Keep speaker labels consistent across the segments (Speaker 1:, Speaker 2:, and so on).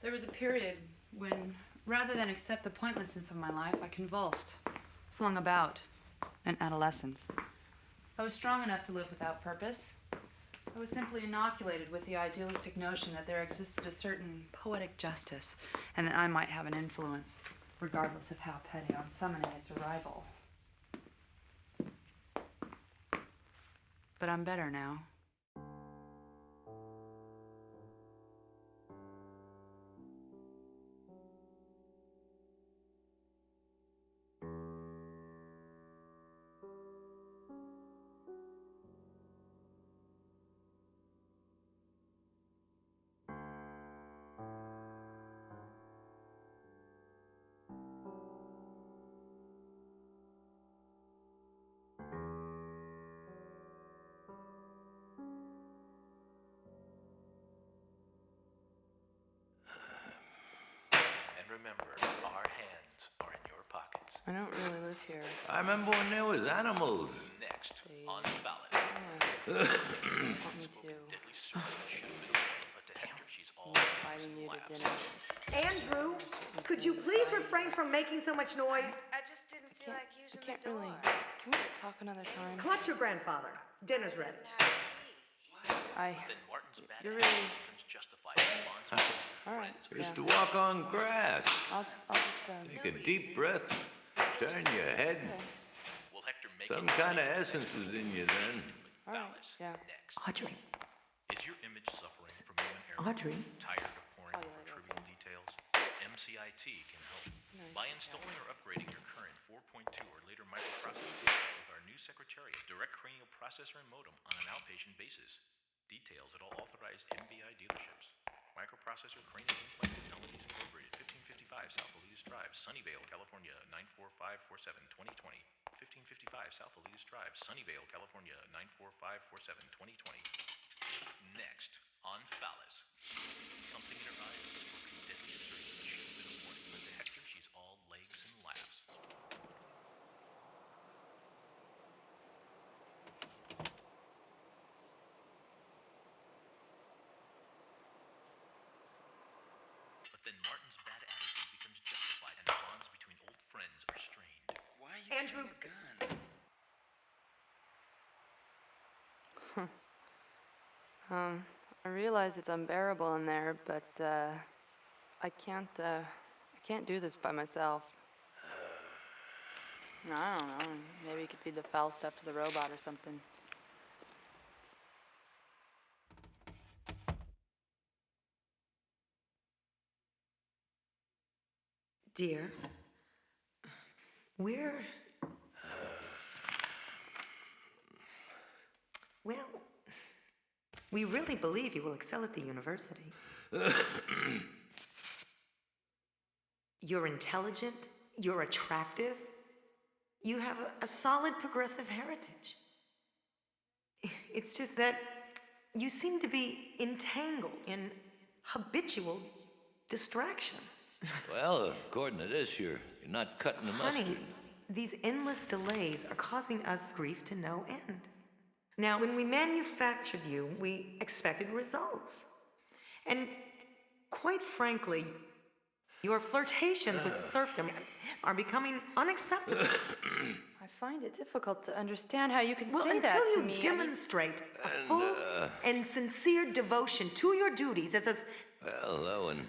Speaker 1: There was a period when, rather than accept the pointlessness of my life, I convulsed, flung about, in adolescence. I was strong enough to live without purpose. I was simply inoculated with the idealistic notion that there existed a certain poetic justice and that I might have an influence, regardless of how petty, on summoning its arrival. But I'm better now.
Speaker 2: Remember, our hands are in your pockets.
Speaker 1: I don't really live here.
Speaker 3: I remember when there was animals.
Speaker 2: Next, on Phallus. Deadly service should have been avoided, but to Hector, she's all
Speaker 1: Inviting you to dinner.
Speaker 4: Andrew, could you please refrain from making so much noise?
Speaker 5: I just didn't feel like using the door.
Speaker 1: Really. Can we talk another time?
Speaker 4: Clutch your grandfather. Dinner's ready.
Speaker 2: Then Martin's bad
Speaker 1: You're
Speaker 2: attitude
Speaker 1: really-
Speaker 2: becomes justified in bonds between
Speaker 1: All right.
Speaker 2: friends.
Speaker 3: Just to walk on grass.
Speaker 1: I'll just,
Speaker 3: Take a deep breath. Turn your head.
Speaker 2: Will Hector make
Speaker 3: Some
Speaker 2: it
Speaker 3: kind of essence was in you then.
Speaker 2: with
Speaker 1: All right,
Speaker 2: Phallus?
Speaker 1: yeah.
Speaker 2: Next.
Speaker 6: Audrey,
Speaker 2: Is your image suffering from you and Aaron?
Speaker 6: Audrey?
Speaker 2: Tired of poring
Speaker 1: Oh, yeah,
Speaker 2: over
Speaker 1: yeah,
Speaker 2: trivial details? MCIT can help. By installing or upgrading your current 4.2 or later microprocessor with our new Secretariat direct cranial processor and modem on an outpatient basis. Details at all authorized MBI dealerships. Microprocessor Cranial Implant Technologies Incorporated, 1555 South Elias Drive, Sunnyvale, California, 94547, 2020. 1555 South Elias Drive, Sunnyvale, California, 94547, 2020. Next, on Phallus. Something in her eyes has spoken deadly assertion that should have been a warning, but to Hector, she's all legs and laughs. But then Martin's bad attitude becomes justified and the bonds between old friends are strained.
Speaker 5: Why are you
Speaker 4: Andrew,
Speaker 5: carrying a gun?
Speaker 1: I realize it's unbearable in there, but I can't do this by myself. I don't know. Maybe it could feed the foul stuff to the robot or something.
Speaker 6: dear, we're... Well, we really believe you will excel at the university. You're intelligent, you're attractive, you have a solid progressive heritage. It's just that you seem to be entangled in habitual distraction.
Speaker 3: Well, according to this, you're not cutting the mustard.
Speaker 6: Honey, these endless delays are causing us grief to no end. Now, when we manufactured you, we expected results. And quite frankly, your flirtations with serfdom are becoming unacceptable.
Speaker 1: I find it difficult to understand how you can
Speaker 6: Well,
Speaker 1: say
Speaker 6: until
Speaker 1: that to
Speaker 6: you
Speaker 1: me.
Speaker 6: demonstrate a full and sincere devotion to your duties as a
Speaker 3: Well, Owen,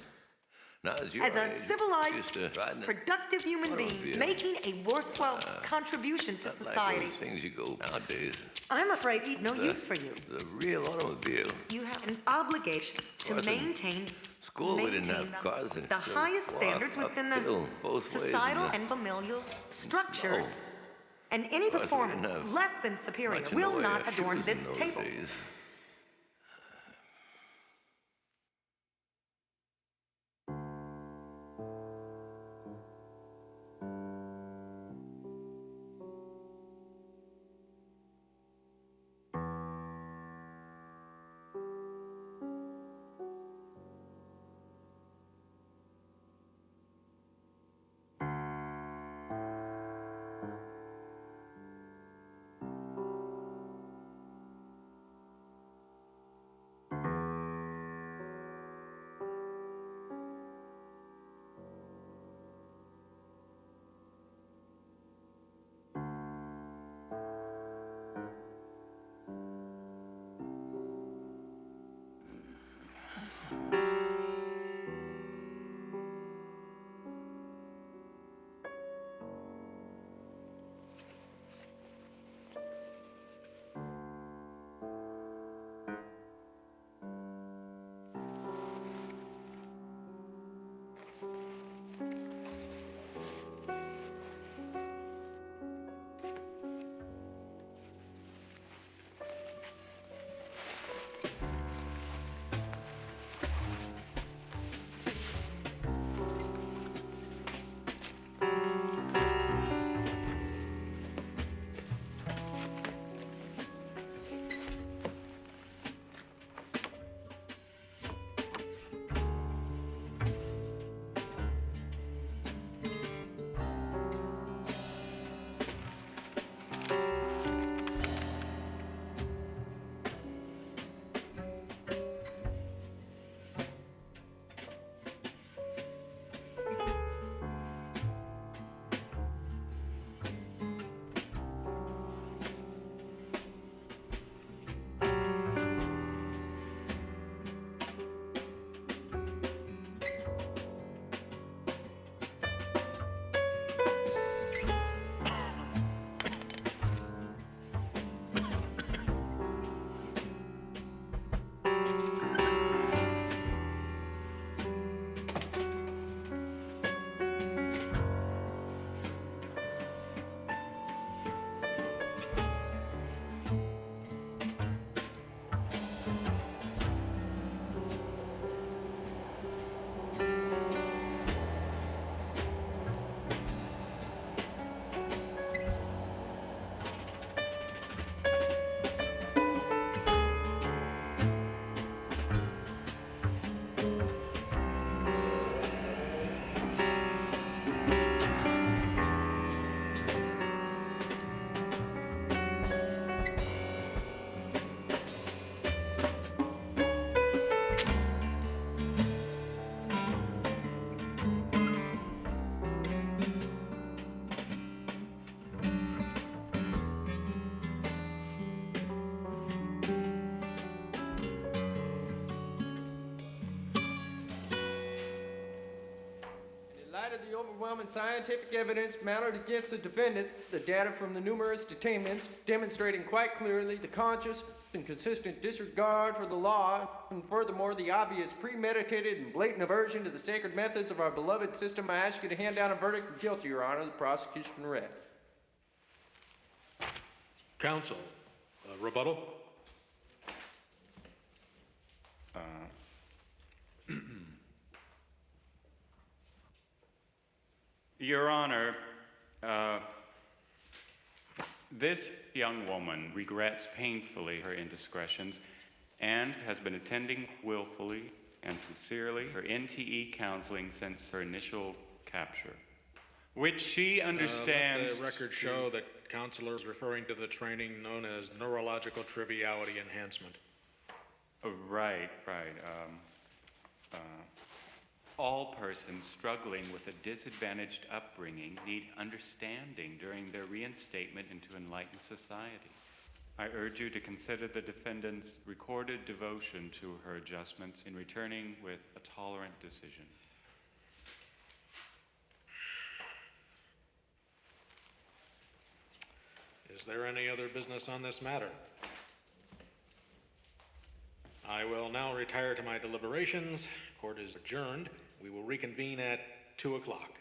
Speaker 3: now as your
Speaker 6: as a
Speaker 3: age,
Speaker 6: civilized,
Speaker 3: just riding a
Speaker 6: productive human being
Speaker 3: automobile.
Speaker 6: making a worthwhile contribution to
Speaker 3: not
Speaker 6: society.
Speaker 3: like those things you go nowadays.
Speaker 6: I'm afraid we've no use for you.
Speaker 3: The real automobile.
Speaker 6: You have an obligation to
Speaker 3: Well, in
Speaker 6: maintain
Speaker 3: School, we didn't have cars.
Speaker 6: the highest standards within the societal and familial structures. And any
Speaker 3: Of course, we
Speaker 6: performance
Speaker 3: didn't have
Speaker 6: less than superior
Speaker 3: much in the
Speaker 6: will
Speaker 3: way
Speaker 6: not
Speaker 3: of
Speaker 6: adorn
Speaker 3: shoes
Speaker 6: this
Speaker 3: in those
Speaker 6: table.
Speaker 3: days.
Speaker 7: overwhelming scientific evidence mounted against the defendant, the data from the numerous detainments demonstrating quite clearly the conscious and consistent disregard for the law, and furthermore, the obvious premeditated and blatant aversion to the sacred methods of our beloved system, I ask you to hand down a verdict of guilty, Your Honor. The prosecution read.
Speaker 8: Counsel, rebuttal?
Speaker 9: Your Honor, this young woman regrets painfully her indiscretions and has been attending willfully and sincerely her NTE counseling since her initial capture, which she understands.
Speaker 8: Let the record show that counselor is referring to the training known as neurological triviality enhancement.
Speaker 9: Right. All persons struggling with a disadvantaged upbringing need understanding during their reinstatement into enlightened society. I urge you to consider the defendant's recorded devotion to her adjustments in returning with a tolerant decision.
Speaker 8: Is there any other business on this matter? I will now retire to my deliberations. Court is adjourned. We will reconvene at 2 o'clock.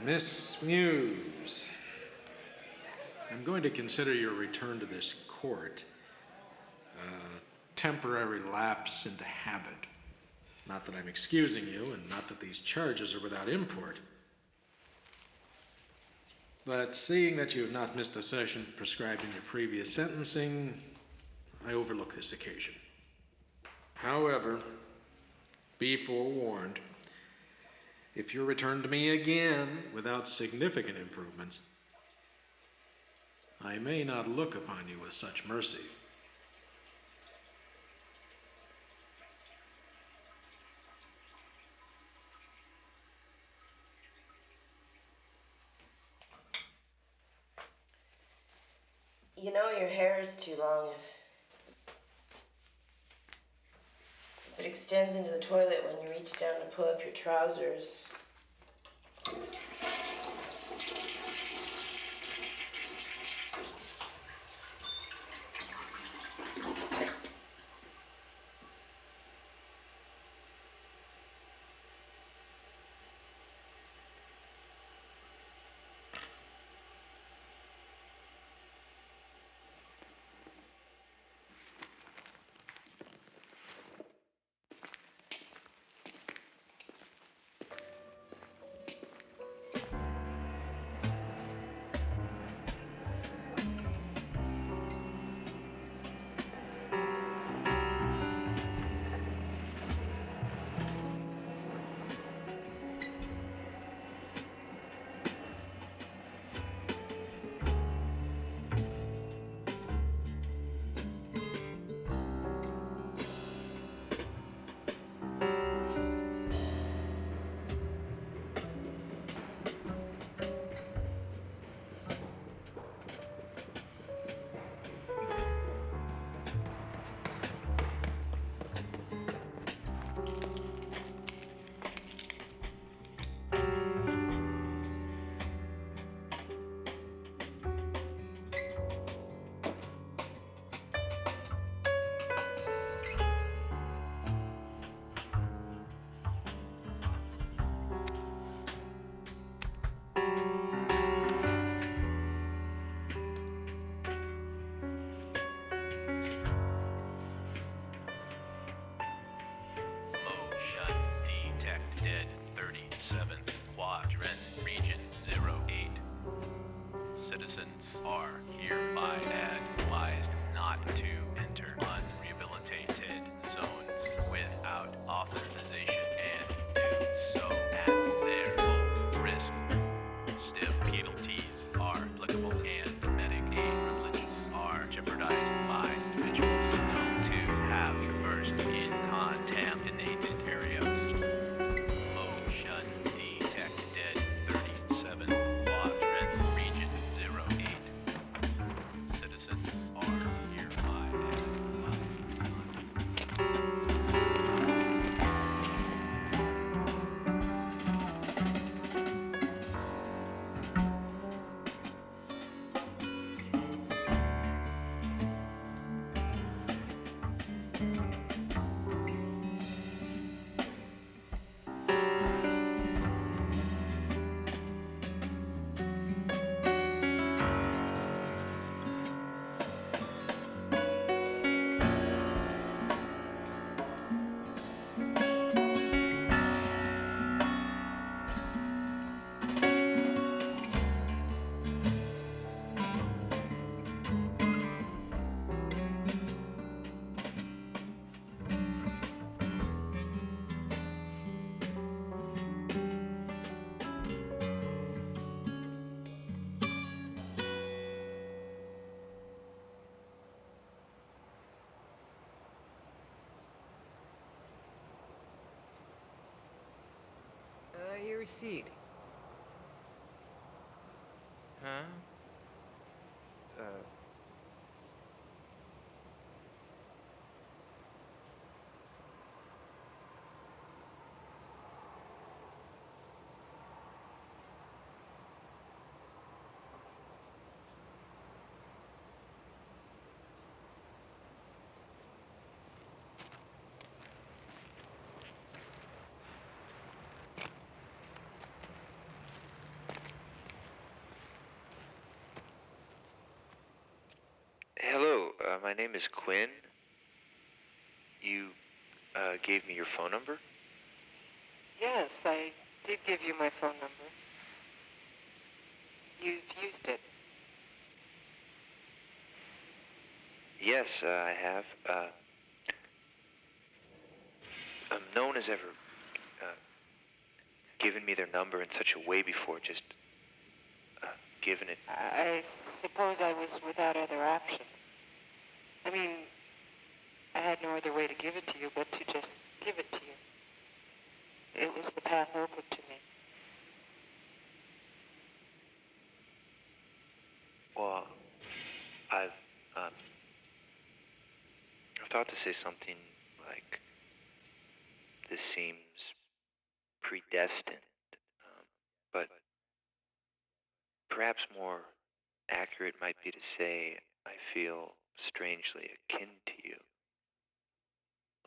Speaker 8: Miss Muse, I'm going to consider your return to this court a temporary lapse into habit. Not that I'm excusing you, and not that these charges are without import. But seeing that you have not missed a session prescribed in your previous sentencing, I overlook this occasion. However, be forewarned, if you're returned to me again without significant improvements, I may not look upon you with such mercy.
Speaker 5: You know your hair is too long. If it extends into the toilet when you reach down to pull up your trousers.
Speaker 2: Are hereby advised not to enter unrehabilitated zones without authorization and do so at their own risk. Stiff penalties are applicable and medic aid privileges are jeopardized.
Speaker 10: receipt.
Speaker 11: Huh? Hello, my name is Quinn. You gave me your phone number?
Speaker 10: Yes, I did give you my phone number. You've used it.
Speaker 11: Yes, I have. No one has ever given me their number in such a way before, just given it.
Speaker 10: I suppose I was without other option. I mean, I had no other way to give it to you but to just give it to you. It was the path open to me.
Speaker 11: Well, I've thought to say something like, this seems predestined, but perhaps more accurate might be to say I feel strangely akin to you.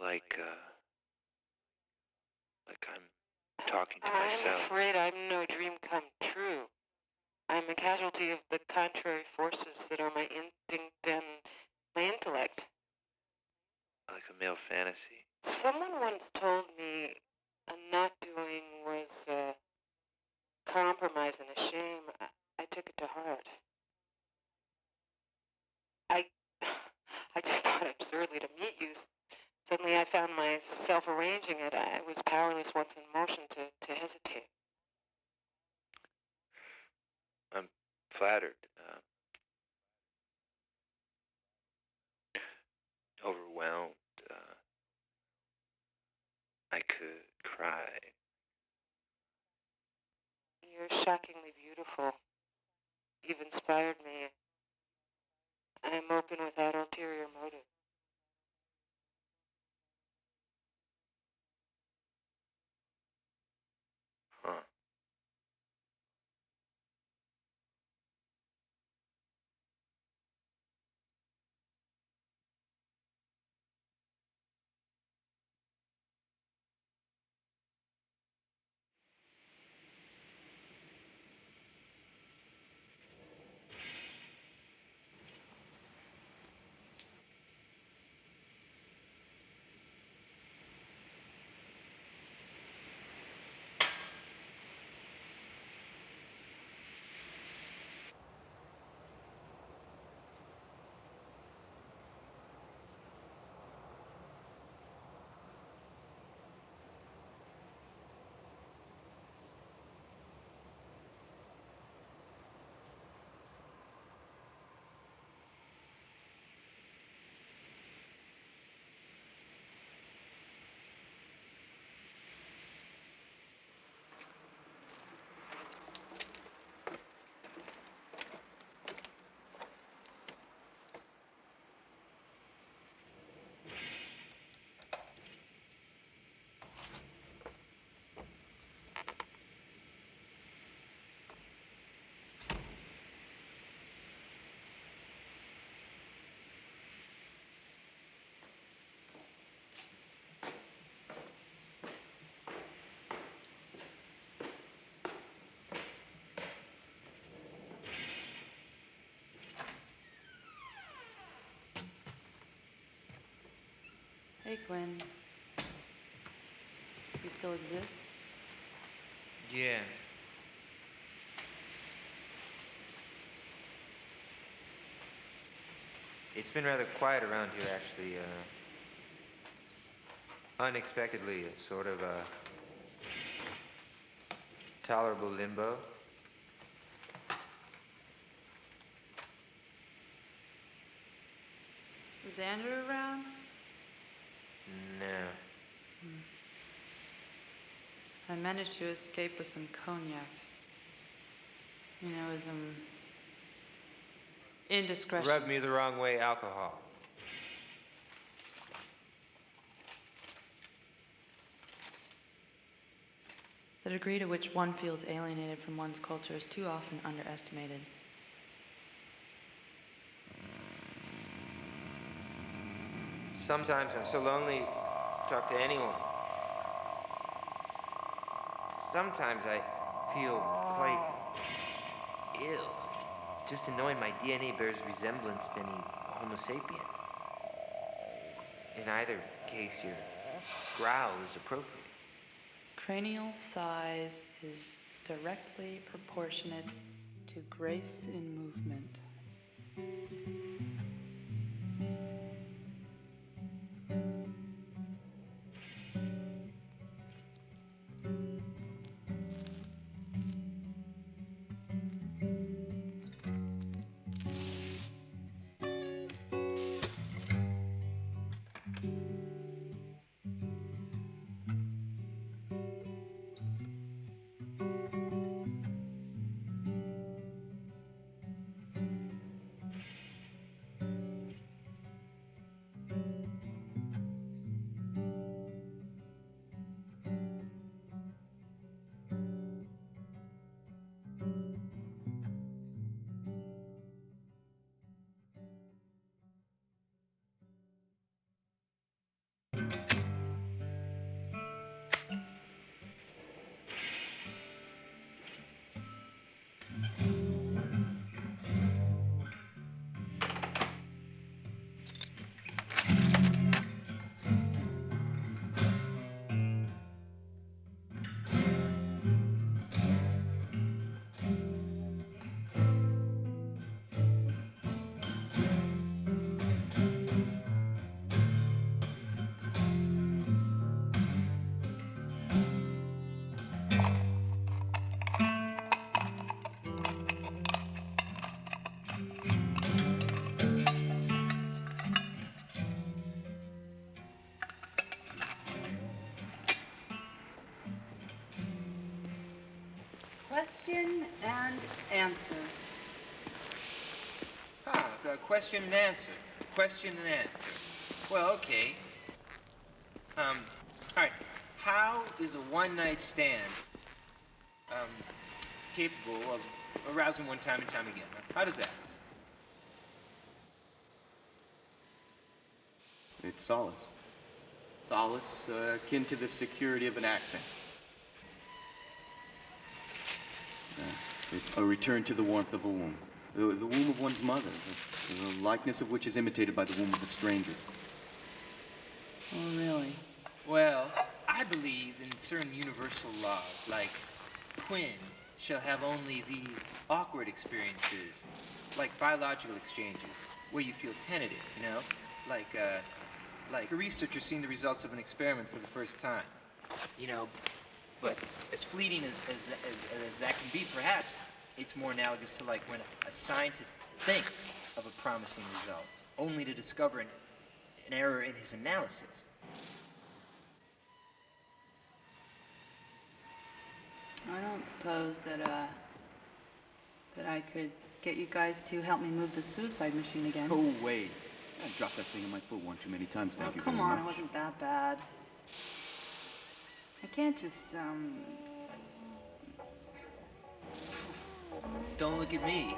Speaker 11: Like I'm talking to myself.
Speaker 10: I'm afraid I'm no dream come true. I'm a casualty of the contrary forces that are my instinct and my intellect.
Speaker 11: Like a male fantasy.
Speaker 10: Someone once told me a not doing was a compromise and a shame. I took it to heart. I just thought absurdly to meet you. Suddenly I found myself arranging it. I was powerless once in motion to hesitate.
Speaker 11: I'm flattered. Overwhelmed. I could cry.
Speaker 10: You're shockingly beautiful. You've inspired me. I'm open without ulterior motive.
Speaker 11: Huh.
Speaker 1: Hey, Quinn. You still exist?
Speaker 11: Yeah. It's been rather quiet around here, actually. Unexpectedly, it's sort of a tolerable limbo.
Speaker 1: Is Andrew around?
Speaker 11: No.
Speaker 1: I managed to escape with some cognac. You know, as indiscretion.
Speaker 11: Rubbed me the wrong way, alcohol.
Speaker 1: The degree to which one feels alienated from one's culture is too often underestimated.
Speaker 11: Sometimes I'm so lonely to talk to anyone. Sometimes I feel quite ill, just to knowing my DNA bears resemblance to any Homo sapien. In either case, your growl is appropriate.
Speaker 1: Cranial size is directly proportionate to grace in movement. Question and answer.
Speaker 11: Question and answer. Question and answer. Well, okay. All right. How is a one-night stand, capable of arousing one time and time again? How does that?
Speaker 12: It's solace. Solace akin to the security of an accent. It's a return to the warmth of a womb. The womb of one's mother, the likeness of which is imitated by the womb of a stranger.
Speaker 1: Oh, really?
Speaker 11: Well, I believe in certain universal laws, like Quinn shall have only the awkward experiences, like biological exchanges, where you feel tentative, you know? Like a researcher seeing the results of an experiment for the first time. You know, but as fleeting as that can be, perhaps, it's more analogous to like when a scientist thinks of a promising result, only to discover an error in his analysis.
Speaker 1: I don't suppose that I could get you guys to help me move the suicide machine again.
Speaker 12: Oh, wait. I dropped that thing on my foot one too many times, thank you very
Speaker 1: come on,
Speaker 12: much.
Speaker 1: it wasn't that bad. I can't just,
Speaker 11: Don't look at me.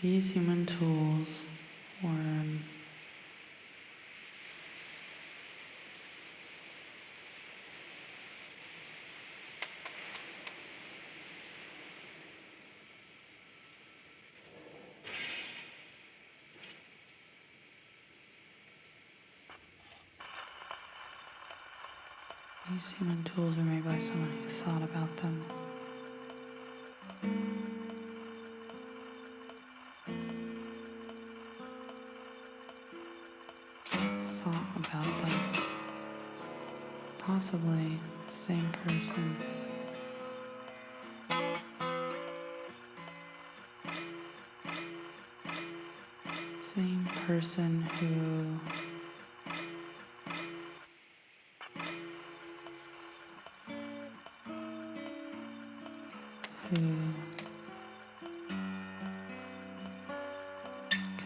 Speaker 1: These human tools were these human tools are made by someone who thought about them. Thought about them. Possibly the same person. Same person who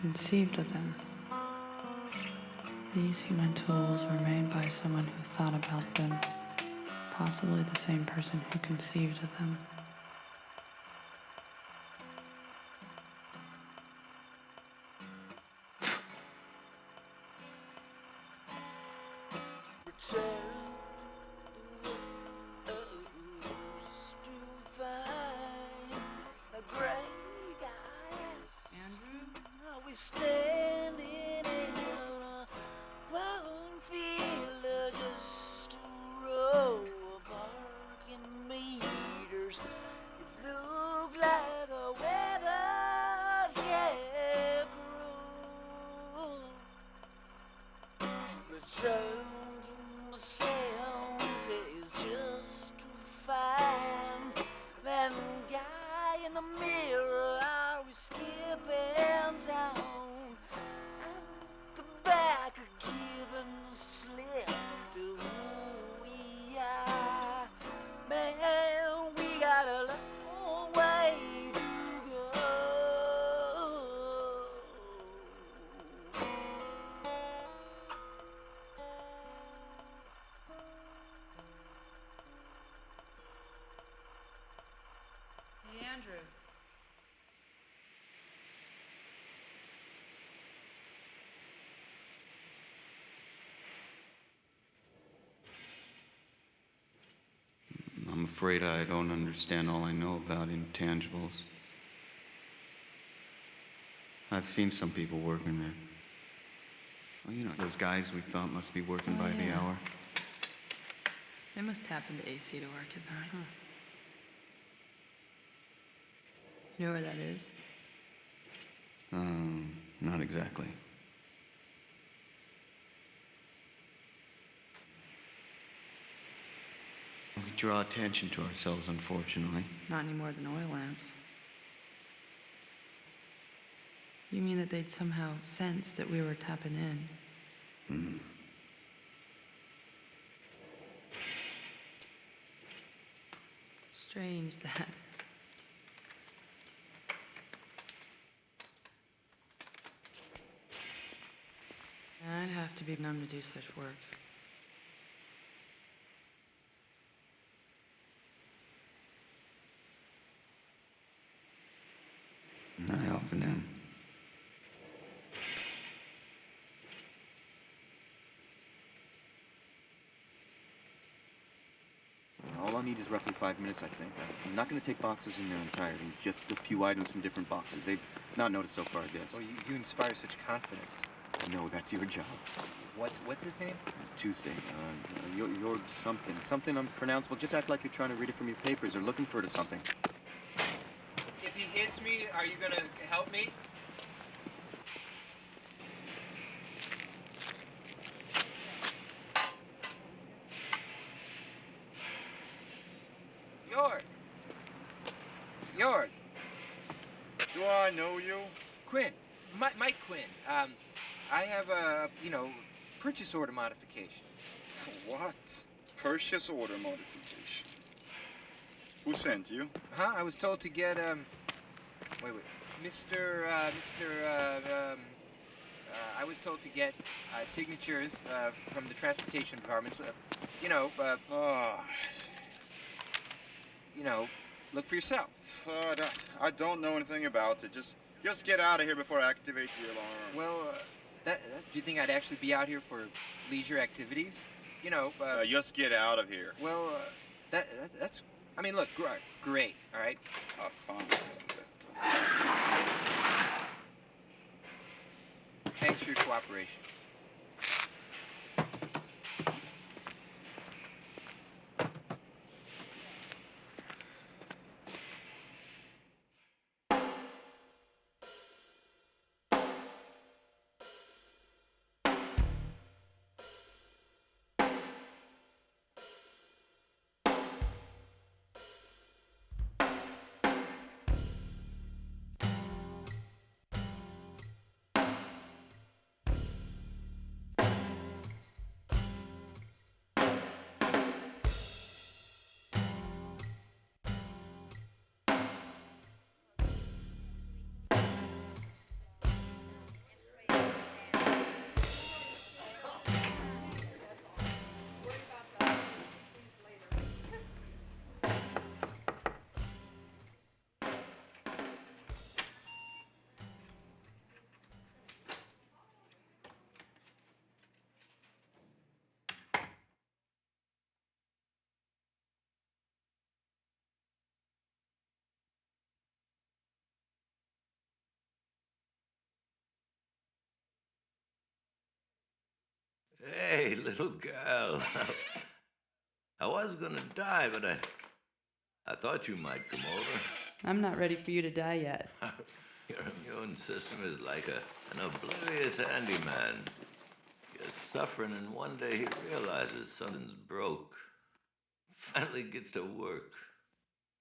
Speaker 1: conceived of them. These human tools were made by someone who thought about them, possibly the same person who conceived of them. Andrew.
Speaker 12: I'm afraid I don't understand all I know about intangibles. I've seen some people working there. Well, you know, those guys we thought must be working by the hour.
Speaker 1: They must happen to AC to work at night. Huh. You know where that is?
Speaker 12: Not exactly. We draw attention to ourselves, unfortunately.
Speaker 1: Not any more than oil lamps. You mean that they'd somehow sense that we were tapping in? Strange that. I'd have to be numb to do such work.
Speaker 12: I often am. All I'll need is roughly 5 minutes, I think. I'm not going to take boxes in their entirety, just a few items from different boxes. They've not noticed so far, I guess.
Speaker 11: Oh, you inspire such confidence.
Speaker 12: No, that's your job.
Speaker 11: What's his name?
Speaker 12: Tuesday. You're something unpronounceable. Just act like you're trying to read it from your papers or looking for it or something.
Speaker 11: If he hits me, are you gonna help me? York.
Speaker 13: Do I know you?
Speaker 11: Quinn. Mike Quinn. I have a, purchase order modification.
Speaker 13: What? Purchase order modification? Who sent you?
Speaker 11: Huh? I was told to get, wait. I was told to get signatures from the transportation departments.
Speaker 13: Oh.
Speaker 11: Look for yourself.
Speaker 13: I don't know anything about it. Just Just get out of here before I activate the alarm.
Speaker 11: Well, do you think I'd actually be out here for leisure activities? You know,
Speaker 13: just get out of here.
Speaker 11: Well, that's... I mean, look, great, all right? Thanks for your cooperation.
Speaker 3: Hey, little girl. I was gonna die, but I thought you might come over.
Speaker 1: I'm not ready for you to die yet.
Speaker 3: Your immune system is like an oblivious handyman. You're suffering, and one day he realizes something's broke. Finally gets to work.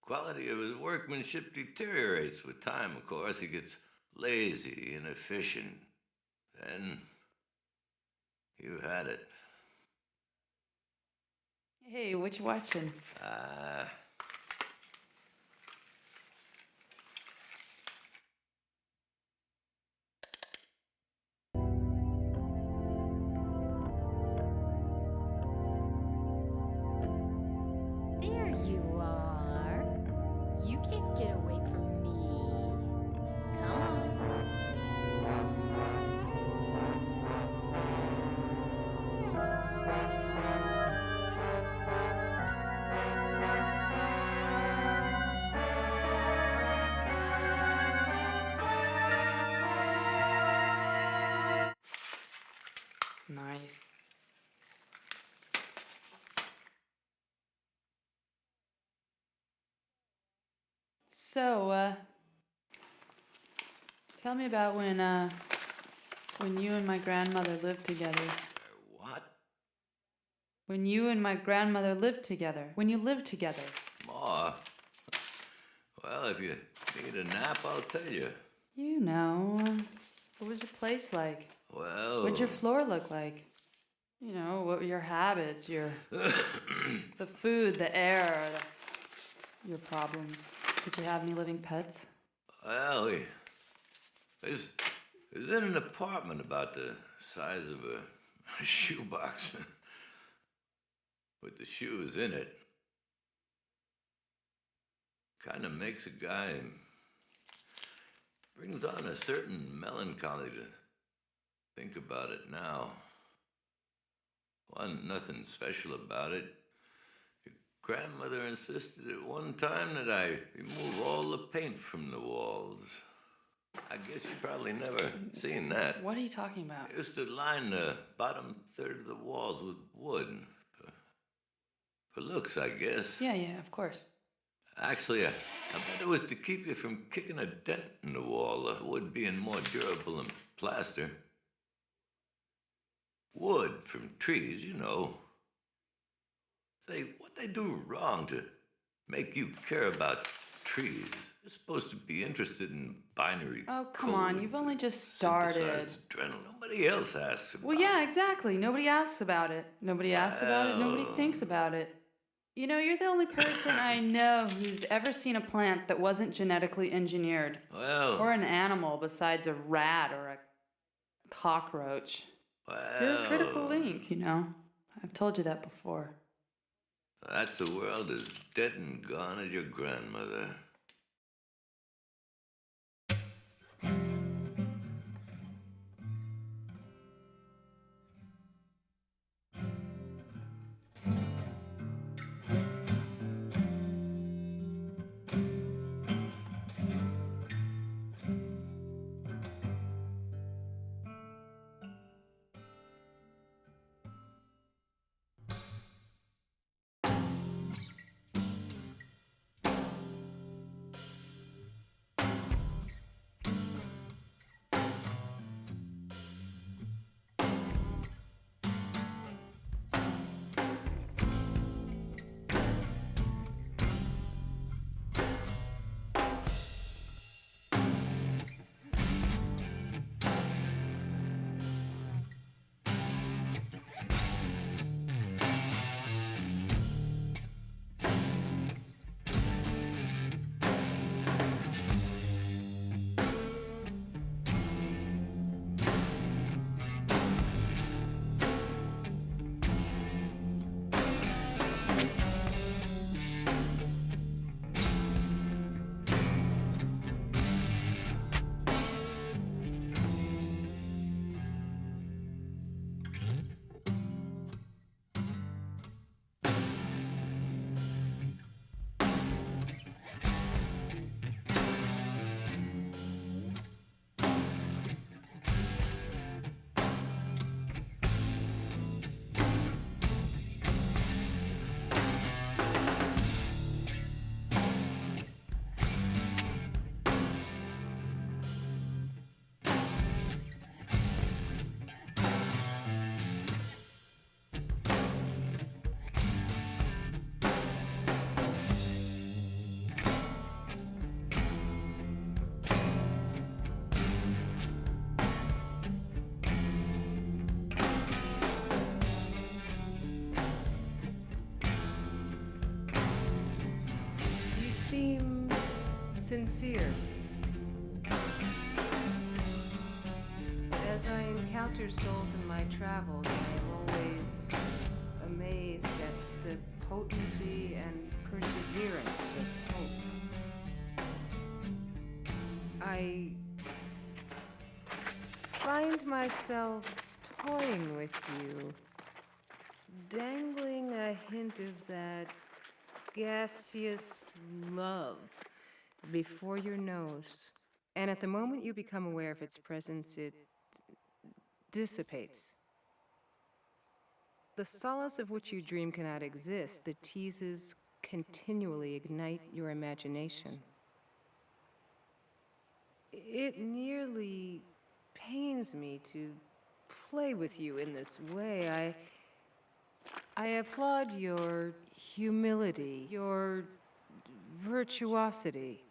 Speaker 3: Quality of his workmanship deteriorates with time, of course. He gets lazy, inefficient. Then you had it.
Speaker 1: Hey, what you watching?
Speaker 14: There you are. You can't get away from me. Come on.
Speaker 1: Nice. So, tell me about when you and my grandmother lived together.
Speaker 3: What?
Speaker 1: When you and my grandmother lived together. When you lived together.
Speaker 3: Ma? Well, if you need a nap, I'll tell you.
Speaker 1: You know, what was your place like?
Speaker 3: Well...
Speaker 1: What'd your floor look like? You know, what were your habits, your... the food, the air, your problems. Did you have any living pets?
Speaker 3: Well, it was in an apartment about the size of a shoebox. With the shoes in it. Kind of makes a guy... brings on a certain melancholy to think about it now. Wasn't nothing special about it. Your grandmother insisted at one time that I remove all the paint from the walls. I guess you probably never seen that.
Speaker 1: What are you talking about?
Speaker 3: I used to line the bottom third of the walls with wood. For looks, I guess.
Speaker 1: Yeah, of course.
Speaker 3: Actually, I bet it was to keep you from kicking a dent in the wall, the wood being more durable than plaster. Wood from trees, you know. Say, what they do wrong to make you care about trees? You're supposed to be interested in binary
Speaker 1: Oh, come on, you've only just started.
Speaker 3: synthesized adrenaline. Nobody else asks about
Speaker 1: Well, yeah, exactly. Nobody asks about it. Nobody asks about it. Nobody
Speaker 3: Well.
Speaker 1: thinks about it. You know, you're the only person I know who's ever seen a plant that wasn't genetically engineered.
Speaker 3: Well.
Speaker 1: Or an animal besides a rat or a cockroach. You're a critical link, you know. I've told you that before.
Speaker 3: That's the world as dead and gone as your grandmother.
Speaker 15: sincere. As I encounter souls in my travels, I am always amazed at the potency and perseverance of hope. I find myself toying with you, dangling a hint of that gaseous love before your nose. And at the moment you become aware of its presence, it dissipates. The solace of which you dream cannot exist. The teases continually ignite your imagination. It nearly pains me to play with you in this way. I applaud your humility, your virtuosity.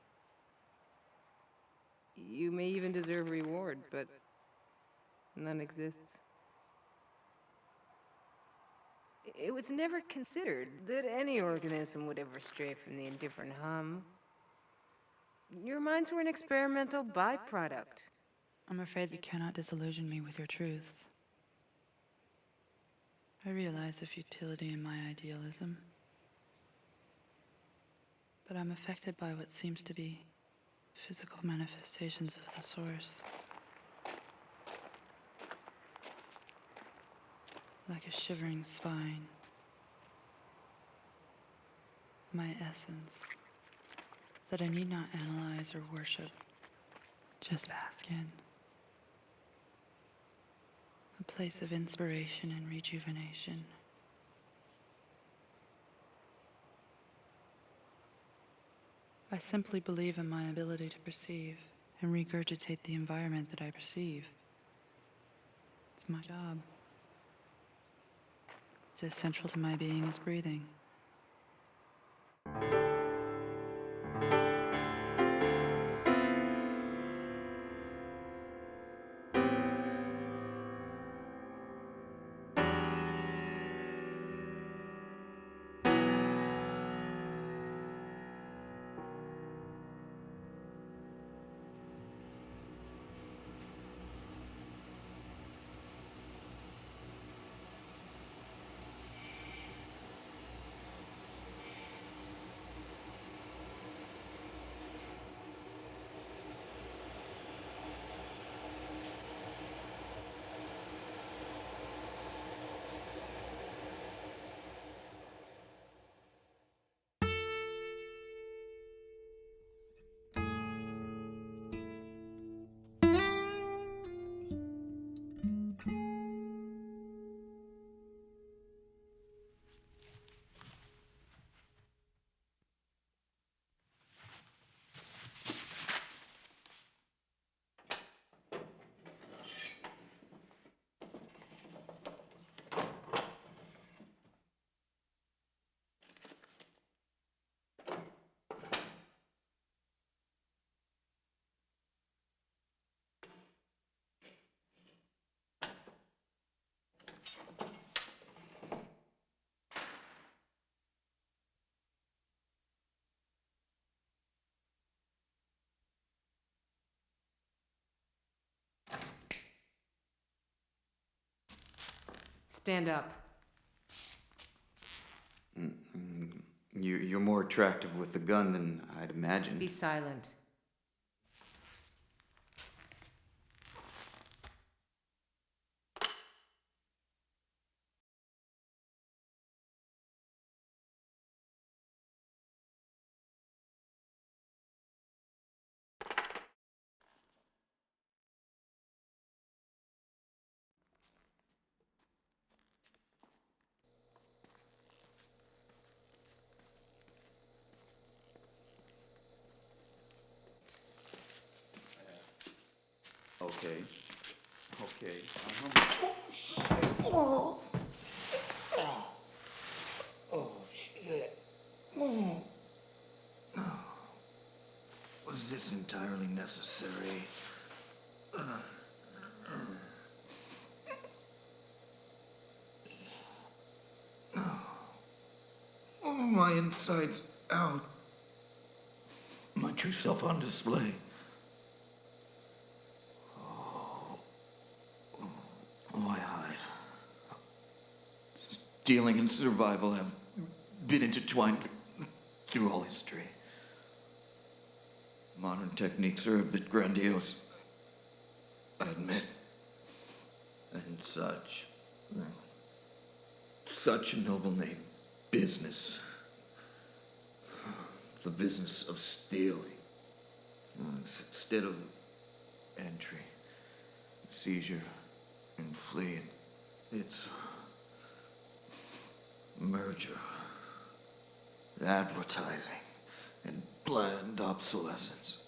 Speaker 15: You may even deserve reward, but none exists. It was never considered that any organism would ever stray from the indifferent hum. Your minds were an experimental byproduct.
Speaker 1: I'm afraid you cannot disillusion me with your truths. I realize the futility in my idealism, but I'm affected by what seems to be physical manifestations of the source. Like a shivering spine. My essence, that I need not analyze or worship, just bask in. A place of inspiration and rejuvenation. I simply believe in my ability to perceive and regurgitate the environment that I perceive. It's my job. It's as central to my being as breathing.
Speaker 15: Stand up.
Speaker 12: You're more attractive with the gun than I'd imagined.
Speaker 15: Be silent.
Speaker 12: Okay. Okay.
Speaker 16: Oh, shit. Was this entirely necessary? Oh, my insides out. my true self on display. Why hide? Stealing and survival have been intertwined through all history. Modern techniques are a bit grandiose, I admit. And such a noble name, business. The business of stealing. Instead of entry, seizure, and fleeing, it's merger, advertising, and bland obsolescence.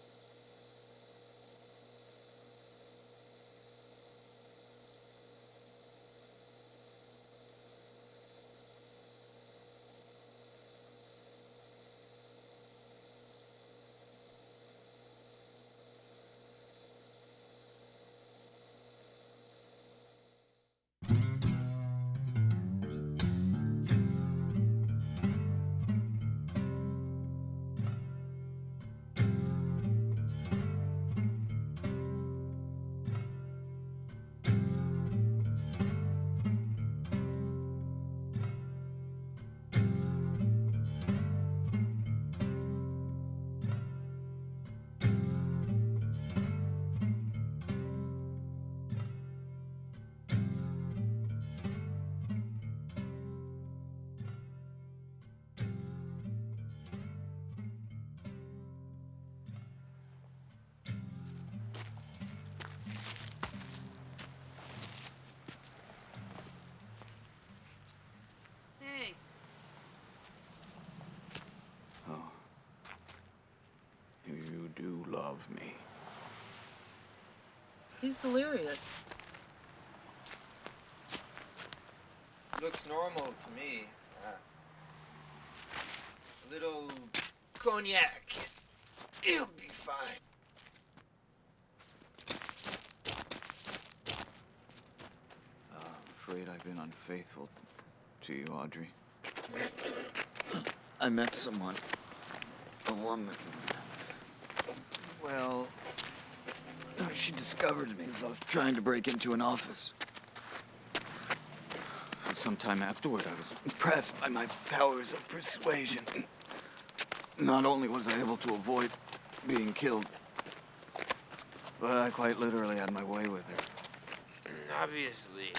Speaker 1: Hey.
Speaker 16: Oh. You do love me.
Speaker 1: He's delirious.
Speaker 7: Looks normal to me. A little cognac. He'll be fine.
Speaker 16: I'm afraid I've been unfaithful to you, Audrey. I met someone. A woman. Well, she discovered me as I was trying to break into an office. Sometime afterward, I was impressed by my powers of persuasion. Not only was I able to avoid being killed, but I quite literally had my way with her.
Speaker 11: Obviously.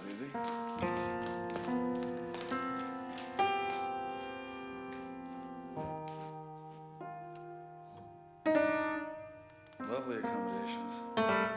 Speaker 16: was easy. Lovely accommodations.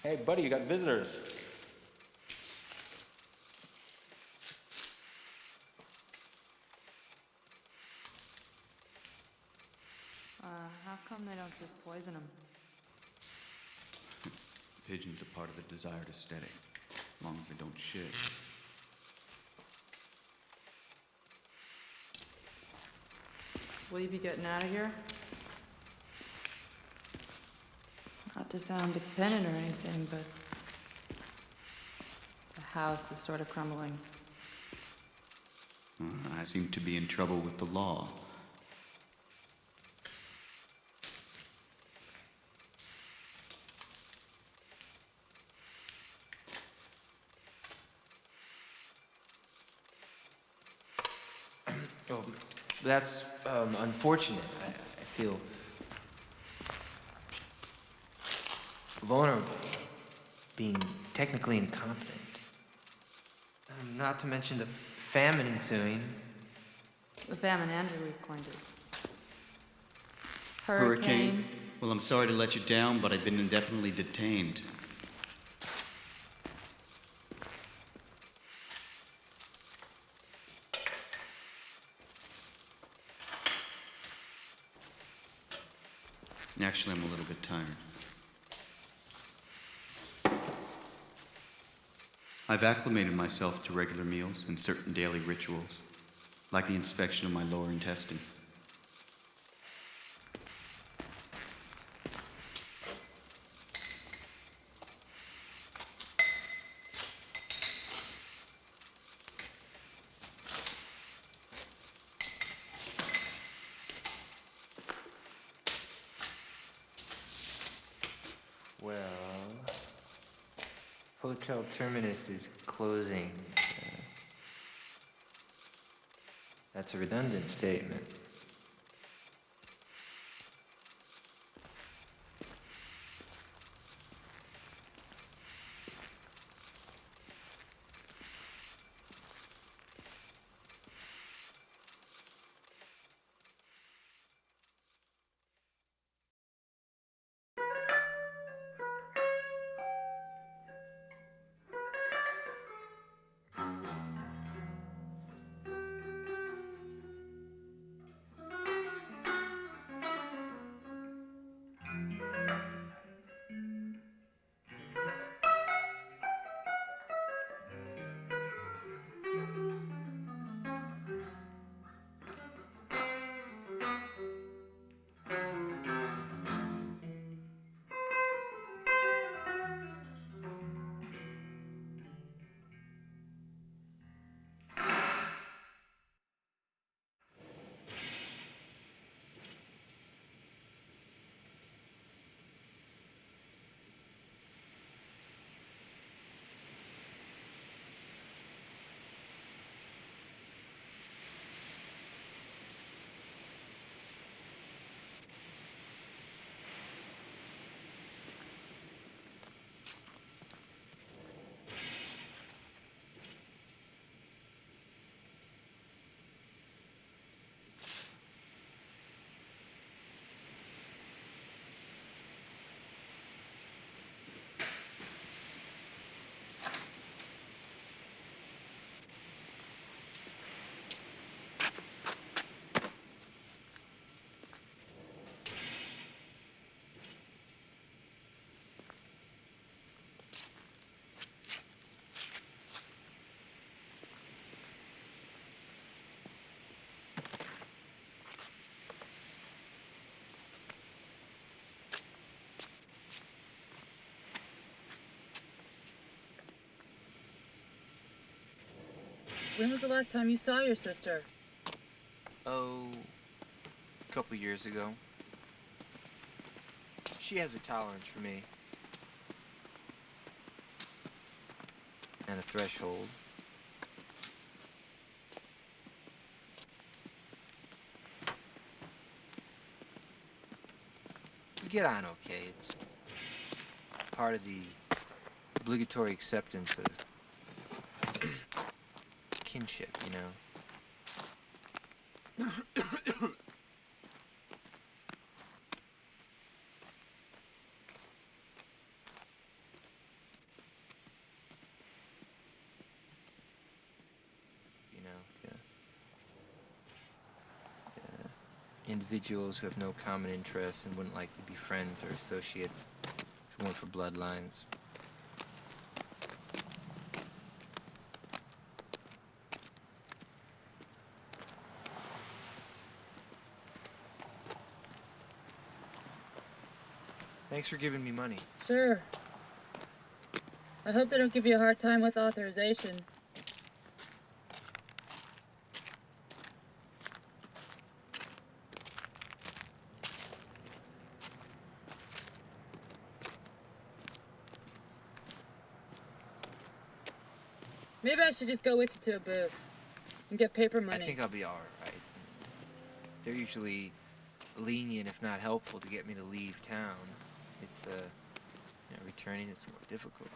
Speaker 7: Hey, buddy, you got visitors.
Speaker 1: How come they don't just poison them?
Speaker 9: Pigeons are part of the desired aesthetic, as long as they don't shit.
Speaker 1: Will you be getting out of here? Not to sound dependent or anything, but the house is sort of crumbling.
Speaker 9: I seem to be in trouble with the law.
Speaker 11: Oh, that's unfortunate. I feel vulnerable, being technically incompetent. Not to mention the famine ensuing.
Speaker 1: The famine and a coined it.
Speaker 9: Hurricane? Well, I'm sorry to let you down, but I've been indefinitely detained. Actually, I'm a little bit tired. I've acclimated myself to regular meals and certain daily rituals, like the inspection of my lower intestine.
Speaker 11: Well, Hotel Terminus is closing. That's a redundant statement.
Speaker 1: When was the last time you saw your sister?
Speaker 11: Oh, a couple years ago. She has a tolerance for me. And a threshold. We get on okay. It's part of the obligatory acceptance of kinship, you know? individuals who have no common interests and wouldn't likely be friends or associates if it weren't for bloodlines. Thanks for giving me money.
Speaker 17: Sure. I hope they don't give you a hard time with authorization. Maybe I should just go with you to a booth and get paper money.
Speaker 11: I think I'll be all right. They're usually lenient, if not helpful, to get me to leave town. It's returning it's more difficult.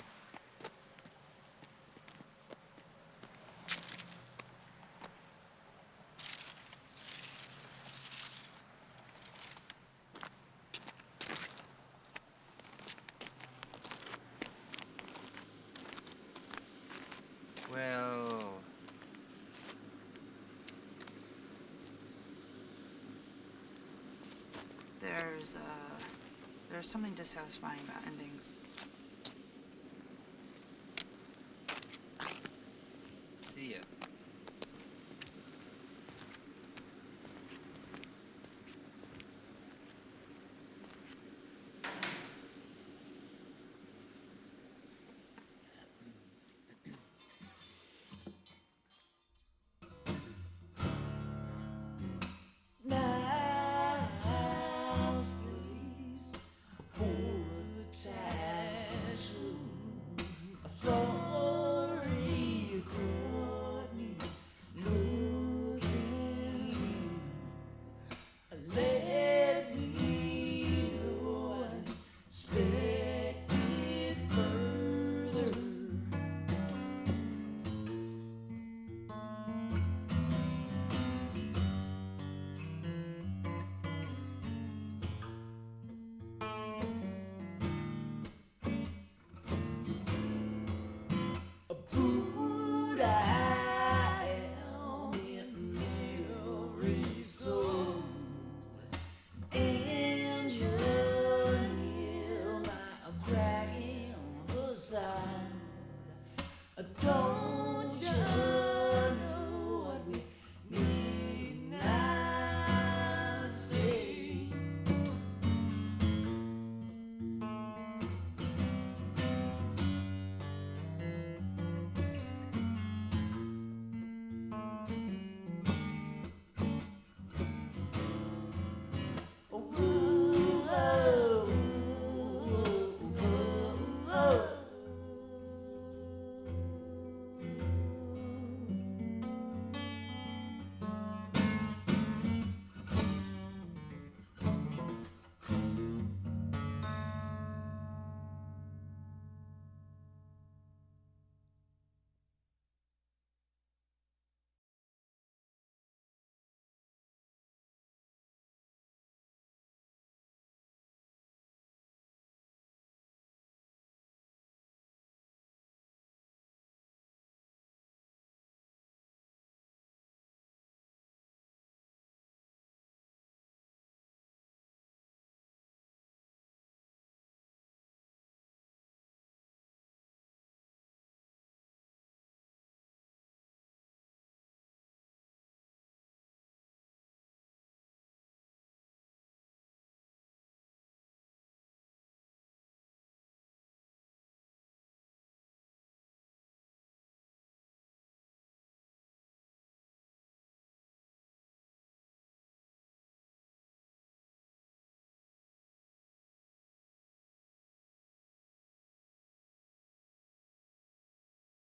Speaker 11: Well,
Speaker 1: there's something dissatisfying about endings.